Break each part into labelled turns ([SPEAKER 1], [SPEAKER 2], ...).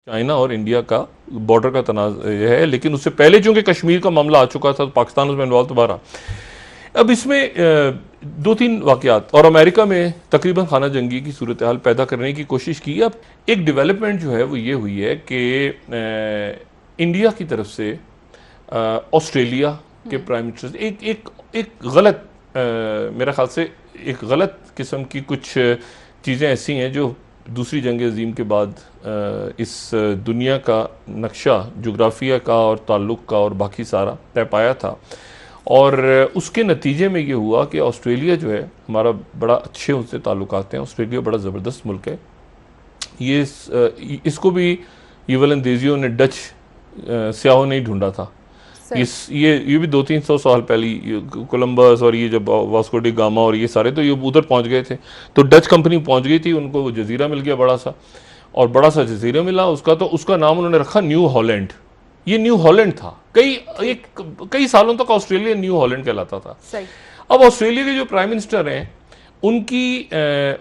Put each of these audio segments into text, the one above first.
[SPEAKER 1] China और India का border का तनाज़ है, लेकिन उससे पहले चूंकि कश्मीर का मामला आ चुका था तो पाकिस्तान उसमें इन्वॉल्व दोबारा। अब इसमें दो तीन वाक़यात और अमेरिका में तकरीबन खाना जंगी की सूरत हाल पैदा करने की कोशिश की। अब एक डेवलपमेंट जो है वो ये हुई है कि इंडिया की तरफ से ऑस्ट्रेलिया के प्राइम मिनिस्टर एक एक एक गलत मेरा ख्याल से एक गलत किस्म की कुछ चीज़ें ऐसी हैं जो दूसरी जंग अज़ीम के बाद इस दुनिया का नक्शा जोग्राफिया का और ताल्लुक़ का और बाकी सारा तय पाया था। और उसके नतीजे में ये हुआ कि ऑस्ट्रेलिया जो है हमारा बड़ा अच्छे उनसे ताल्लुकात हैं। ऑस्ट्रेलिया बड़ा ज़बरदस्त मुल्क है। ये इसको भी ये वलंदेजियों ने डच स्याहों ने ही ढूंढा था। ये भी 200-300 साल पहले कोलंबस और ये जब वास्को डी गामा और ये सारे तो ये उधर पहुंच गए थे, तो डच कंपनी पहुंच गई थी, उनको जजीरा मिल गया बड़ा सा, और बड़ा सा जजीरा मिला उसका, तो उसका नाम उन्होंने रखा न्यू हॉलैंड। ये न्यू हॉलैंड था। कई सालों तक ऑस्ट्रेलिया न्यू हॉलैंड कहलाता था। अब ऑस्ट्रेलिया के जो प्राइम मिनिस्टर हैं उनकी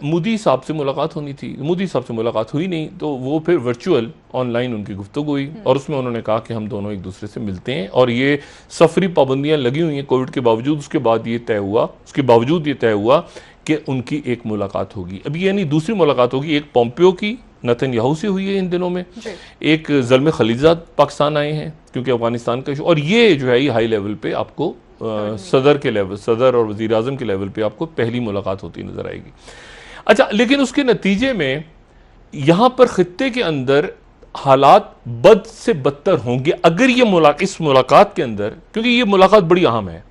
[SPEAKER 1] मोदी साहब से मुलाकात होनी थी। मोदी साहब से मुलाकात हुई नहीं, तो वो फिर वर्चुअल ऑनलाइन उनकी गुफ्तगू हुई और उसमें उन्होंने कहा कि हम दोनों एक दूसरे से मिलते हैं। और ये सफरी पाबंदियां लगी हुई हैं कोविड के बावजूद, उसके बाद ये तय हुआ, उसके बावजूद ये तय हुआ कि उनकी एक मुलाकात होगी। अभी यानी दूसरी मुलाकात होगी, एक पोम्पियो की नेतन्याहू से हुई है इन दिनों में, एक ज़ल्मे खलीलज़ाद पाकिस्तान आए हैं क्योंकि अफगानिस्तान का इशू, और ये जो है ये हाई लेवल पे आपको सदर के लेवल, सदर और वज़ीर आज़म के लेवल पे आपको पहली मुलाकात होती नजर आएगी। अच्छा, लेकिन उसके नतीजे में यहाँ पर खित्ते के अंदर हालात बद से बदतर होंगे अगर ये इस मुलाकात के अंदर, क्योंकि ये मुलाकात बड़ी अहम है।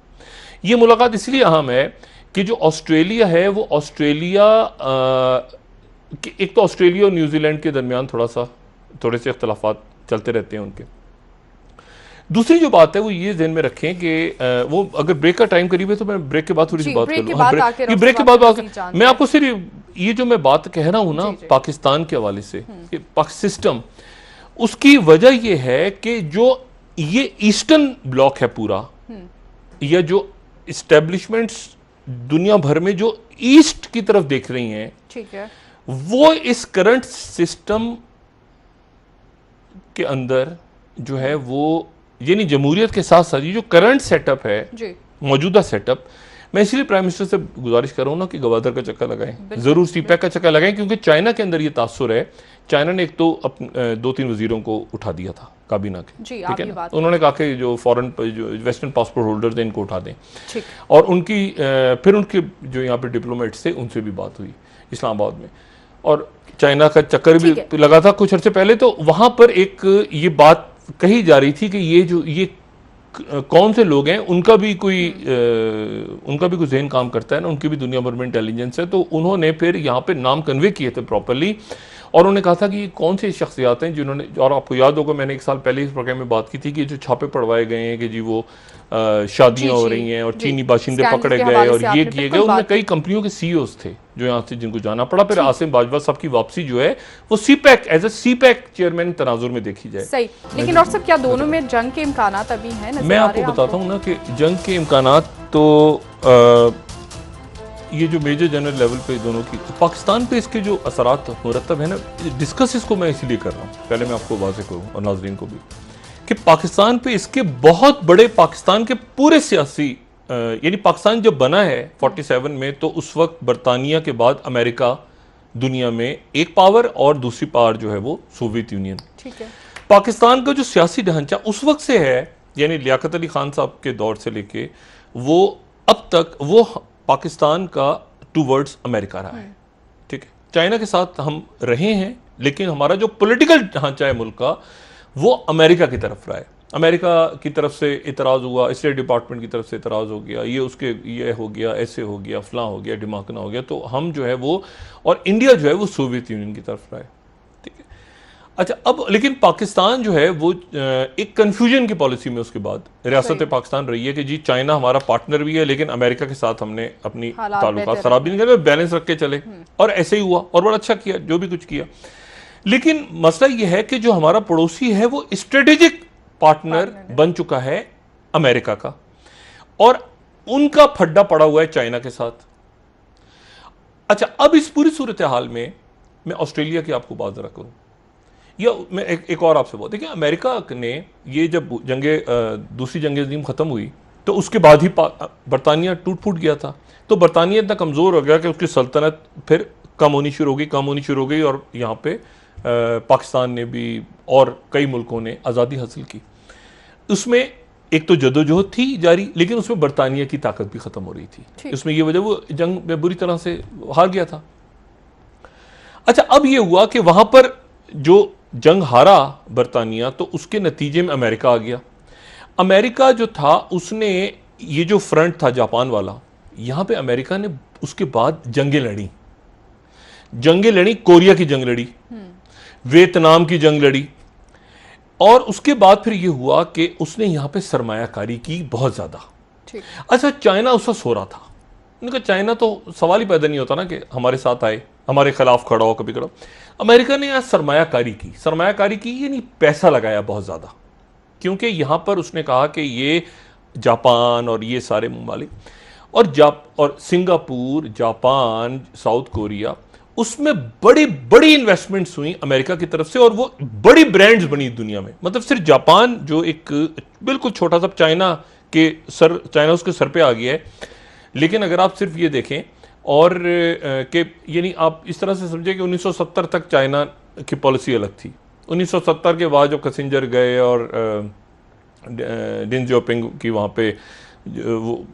[SPEAKER 1] ये मुलाकात इसलिए अहम है कि जो ऑस्ट्रेलिया है वो ऑस्ट्रेलिया एक तो ऑस्ट्रेलिया और न्यूजीलैंड के दरमियान थोड़े से इख्तलाफात चलते रहते हैं उनके। दूसरी जो बात है वो ये ध्यान में रखें कि वो अगर ब्रेक का टाइम करीब है तो मैं ब्रेक के बाद थोड़ी सी बात कर लूँ। ब्रेक के बाद मैं आपको सिर्फ ये जो मैं बात कह रहा हूँ ना पाकिस्तान के हवाले से सिस्टम, उसकी वजह ये है कि जो ये ईस्टर्न ब्लॉक है पूरा, या जो इस्टेब्लिशमेंट्स दुनिया भर में जो ईस्ट की तरफ देख रही हैं, ठीक है, वो इस करंट सिस्टम के अंदर जो है वो यानी जमहूरियत के साथ साथ ये जो करंट सेटअप है, मौजूदा सेटअप, मैं इसलिए प्राइम मिनिस्टर से गुजारिश कर रहा हूं ना कि गवादर का चक्कर लगाएं, जरूर सीपैक का चक्कर लगाएं, क्योंकि चाइना के अंदर ये तासुर है। चाइना ने एक तो 2-3 वजीरों को उठा दिया था काबीना के, ठीक है ना, उन्होंने कहा कि जो फॉरेन जो वेस्टर्न पासपोर्ट होल्डर्स हैं इनको उठा दें, और उनकी फिर उनके जो यहाँ पे डिप्लोमेट्स थे उनसे भी बात हुई इस्लामाबाद में, और चाइना का चक्कर भी लगा था कुछ अर्से पहले। तो वहां पर एक ये बात कही जा रही थी कि ये कौन से लोग हैं, उनका भी कोई जहन काम करता है ना, उनकी भी दुनिया भर में इंटेलिजेंस है। तो उन्होंने फिर यहाँ पे नाम कन्वे किए थे प्रॉपरली, और उन्होंने कहा था कि ये कौन से शख्सियात हैं जिन्होंने, और आपको याद होगा मैंने 1 साल पहले इस प्रोग्राम में बात की थी कि जो छापे पड़वाए गए हैं कि जी वो शादियां हो रही हैं और चीनी बाशिंदे पकड़े गए और ये किए गए, उनमें कई कंपनियों के सीईओज थे जो यहाँ से जिनको जाना पड़ा। फिर आसिम बाजवा साहब की वापसी जो है वो CPEC as a CPEC chairman तनाजुर में देखी जाए।
[SPEAKER 2] सही, लेकिन और सब क्या दोनों में जंग के इम्कानात अभी हैं?
[SPEAKER 1] मैं आपको बताता हूँ ना कि जंग के इम्कानात तो ये जो मेजर जनरल लेवल पे दोनों की, तो पाकिस्तान पे इसके जो असरात मुरतब है ना, डिस्कस इसको मैं इसलिए कर रहा हूँ, पहले मैं आपको वाज़ेह करूँ और नाजरीन को भी, कि पाकिस्तान पे इसके बहुत बड़े, पाकिस्तान के पूरे सियासी यानी पाकिस्तान जब बना है 47 में, तो उस वक्त बरतानिया के बाद अमेरिका दुनिया में एक पावर और दूसरी पावर जो है वो सोवियत यूनियन। ठीक है, पाकिस्तान का जो सियासी ढांचा उस वक्त से है, यानी लियाकत अली खान साहब के दौर से लेके वो अब तक, वो पाकिस्तान का टूवर्ड्स अमेरिका रहा है। ठीक है, चाइना के साथ हम रहे हैं, लेकिन हमारा जो पॉलिटिकल ढांचा है मुल्क का वो अमेरिका की तरफ रहा है। अमेरिका की तरफ से इतराज़ हुआ, स्टेट डिपार्टमेंट की तरफ से इतराज़ हो गया, ये हो गया, ऐसे हो गया, फलां हो गया, दिमागना हो गया, तो हम जो है वो, और इंडिया जो है वो सोवियत यूनियन की तरफ रहा है। ठीक है, अच्छा, अब लेकिन पाकिस्तान जो है वो एक कन्फ्यूजन की पॉलिसी में उसके बाद रियासत पाकिस्तान रही है कि जी चाइना हमारा पार्टनर भी है, लेकिन अमेरिका के साथ हमने अपनी ताल्लुकात खराब भी नहीं करे, बैलेंस रख के चले, और ऐसे ही हुआ और बड़ा अच्छा किया जो भी कुछ किया। लेकिन मसला यह है कि जो हमारा पड़ोसी है वो स्ट्रेटेजिक पार्टनर बन चुका है अमेरिका का, और उनका फड्डा पड़ा हुआ है चाइना के साथ। अच्छा, अब इस पूरी सूरत हाल में मैं ऑस्ट्रेलिया की आपको बात जरा करूं, या मैं एक और आपसे बात, देखिए अमेरिका ने ये जब दूसरी जंग अज़ीम ख़त्म हुई तो उसके बाद ही बरतानिया टूट फूट गया था। तो बरतानिया इतना कमज़ोर हो गया कि उसकी सल्तनत फिर कम होनी शुरू हो गई और यहाँ पे पाकिस्तान ने भी और कई मुल्कों ने आज़ादी हासिल की। उसमें एक तो जदोजहद थी जारी, लेकिन उसमें बरतानिया की ताकत भी ख़त्म हो रही थी। उसमें ये वजह वो जंग में बुरी तरह से हार गया था। अच्छा, अब ये हुआ कि वहाँ पर जो जंग हारा बरतानिया, तो उसके नतीजे में अमेरिका आ गया। अमेरिका जो था उसने ये जो फ्रंट था जापान वाला, यहाँ पे अमेरिका ने उसके बाद जंगें लड़ी, कोरिया की जंग लड़ी, वियतनाम की जंग लड़ी, और उसके बाद फिर ये हुआ कि उसने यहाँ पे सरमायाकारी की बहुत ज़्यादा। अच्छा, चाइना उस वक्त सो रहा था। उनका चाइना तो सवाल ही पैदा नहीं होता ना कि हमारे साथ आए, हमारे खिलाफ खड़ा हो कभी खड़ा। अमेरिका ने यहाँ सरमायाकारी की यानी पैसा लगाया बहुत ज़्यादा, क्योंकि यहाँ पर उसने कहा कि ये जापान और ये सारे ममालिक और सिंगापुर, जापान, साउथ कोरिया, उसमें बड़ी बड़ी इन्वेस्टमेंट्स हुई अमेरिका की तरफ से, और वो बड़ी ब्रांड्स बनी दुनिया में। मतलब सिर्फ जापान जो एक बिल्कुल छोटा सा चाइना उसके सर पे आ गया है, लेकिन अगर आप सिर्फ ये देखें और कि यानी आप इस तरह से समझे कि 1970 तक चाइना की पॉलिसी अलग थी। 1970 के बाद जो किसिंजर गए और डेन जियाओपिंग की वहाँ पे वो,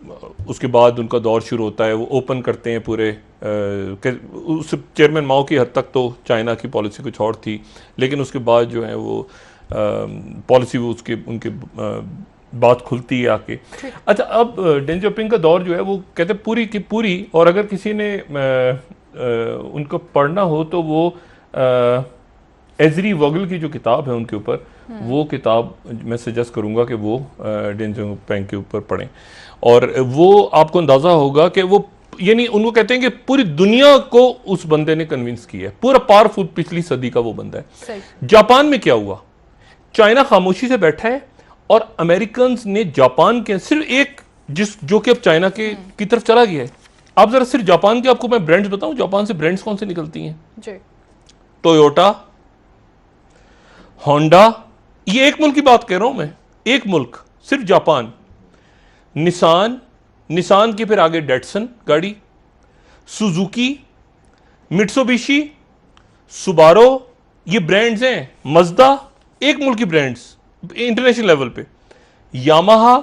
[SPEAKER 1] उसके बाद उनका दौर शुरू होता है, वो ओपन करते हैं पूरे उस चेयरमैन माओ की हद तक तो चाइना की पॉलिसी कुछ और थी, लेकिन उसके बाद जो है वो पॉलिसी वो उनके बात खुलती है आके। अच्छा, अब डेन जियाओपिंग का दौर जो है वो कहते पूरी की पूरी, और अगर किसी ने उनको पढ़ना हो तो वो एजरी वोगल की जो किताब है उनके ऊपर, वो किताब मैं सजेस्ट करूंगा कि वो डेन जियाओपिंग के ऊपर पढ़ें, और वो आपको अंदाज़ा होगा कि वो यानी उनको कहते हैं कि पूरी दुनिया को उस बंदे ने कन्विंस किया है, पूरा पावरफुल पिछली सदी का वो बंदा है। जापान में क्या हुआ, चाइना खामोशी से बैठा है और अमेरिकन ने जापान के सिर्फ एक जो कि अब चाइना की तरफ चला गया है। आप जरा सिर्फ जापान के आपको मैं ब्रांड्स बताऊं, जापान से ब्रांड्स कौन से निकलती हैं जी? टोयोटा, होंडा, ये एक मुल्क की बात कह रहा हूं मैं, एक मुल्क सिर्फ जापान। निसान की फिर आगे डेटसन गाड़ी, सुजुकी, मित्सुबिशी, सुबारो, ये ब्रांड्स हैं। मज़दा, एक मुल्क की ब्रांड्स इंटरनेशनल लेवल पे। Yamaha,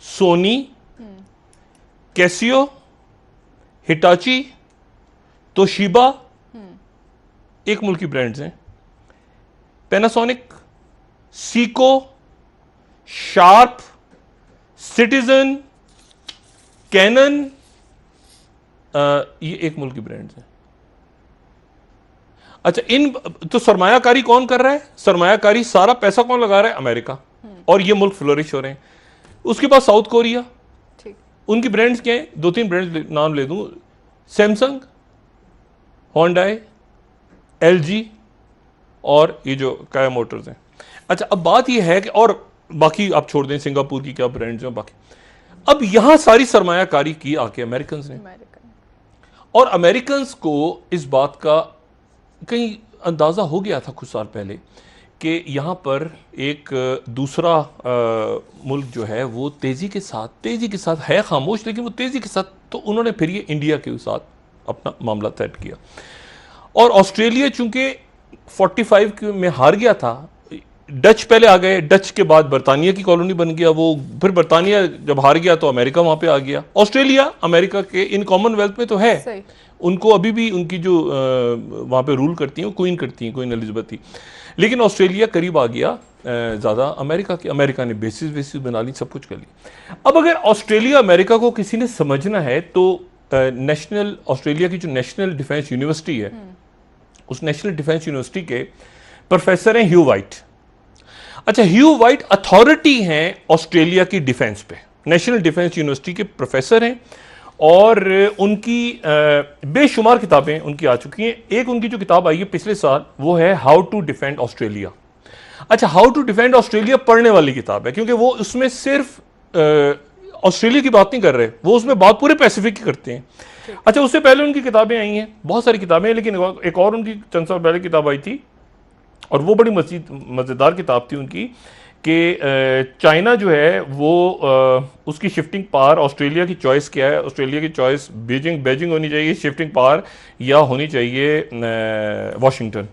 [SPEAKER 1] Sony, Casio, Hitachi, Toshiba, एक मुल्क की ब्रांड्स हैं। Panasonic, Seiko, Sharp, Citizen, Canon, ये एक मुल्क की ब्रांड्स हैं। अच्छा, इन तो सरमायाकारी कौन कर रहा है? सरमायाकारी सारा पैसा कौन लगा रहा है? अमेरिका, और ये मुल्क फ्लोरिश हो रहे हैं। उसके बाद साउथ कोरिया, उनकी ब्रांड्स क्या हैं? 2-3 ब्रांड्स नाम ले दूं, सैमसंग, होंडाई, एलजी, और ये जो काया मोटर्स हैं। अच्छा, अब बात ये है कि, और बाकी आप छोड़ दें सिंगापुर की क्या ब्रांड्स हैं बाकी, अब यहां सारी सरमायाकारी की आके अमेरिकन ने, और अमेरिकन को इस बात का कहीं अंदाजा हो गया था कुछ साल पहले कि यहां पर एक दूसरा मुल्क जो है वो तेजी के साथ है खामोश, लेकिन वो तेजी के साथ, तो उन्होंने फिर ये इंडिया के साथ अपना मामला सेट किया। और ऑस्ट्रेलिया चूंकि 45 में हार गया था, डच पहले आ गए, डच के बाद बरतानिया की कॉलोनी बन गया वो, फिर बरतानिया जब हार गया तो अमेरिका वहां पे आ गया। ऑस्ट्रेलिया अमेरिका के इन कॉमनवेल्थ में तो है, उनको अभी भी उनकी जो वहां पे रूल करती हैं क्वीन एलिजाबेथ थी, लेकिन ऑस्ट्रेलिया करीब आ गया ज़्यादा अमेरिका की। अमेरिका ने बेसिस बना ली, सब कुछ कर ली। अब अगर ऑस्ट्रेलिया अमेरिका को किसी ने समझना है तो ऑस्ट्रेलिया की जो नेशनल डिफेंस यूनिवर्सिटी है, उस नेशनल डिफेंस यूनिवर्सिटी के प्रोफेसर हैं ह्यू वाइट। अच्छा, ह्यू वाइट अथॉरिटी हैं ऑस्ट्रेलिया की डिफेंस पे, नेशनल डिफेंस यूनिवर्सिटी के प्रोफेसर हैं, और उनकी बेशुमार किताबें उनकी आ चुकी हैं। एक उनकी जो किताब आई है पिछले साल, वो है हाउ टू डिफेंड ऑस्ट्रेलिया। अच्छा, हाउ टू डिफेंड ऑस्ट्रेलिया पढ़ने वाली किताब है, क्योंकि वो उसमें सिर्फ ऑस्ट्रेलिया की बात नहीं कर रहे, वो उसमें बात पूरे पैसिफिक की करते हैं। अच्छा, उससे पहले उनकी किताबें आई हैं, बहुत सारी किताबें हैं, लेकिन एक और उनकी चंद साल पहले किताब आई थी और वो बड़ी मज़ेदार किताब थी उनकी कि चाइना जो है वो उसकी शिफ्टिंग पावर ऑस्ट्रेलिया की चॉइस क्या है, ऑस्ट्रेलिया की चॉइस बीजिंग होनी चाहिए शिफ्टिंग पावर, या होनी चाहिए वाशिंगटन।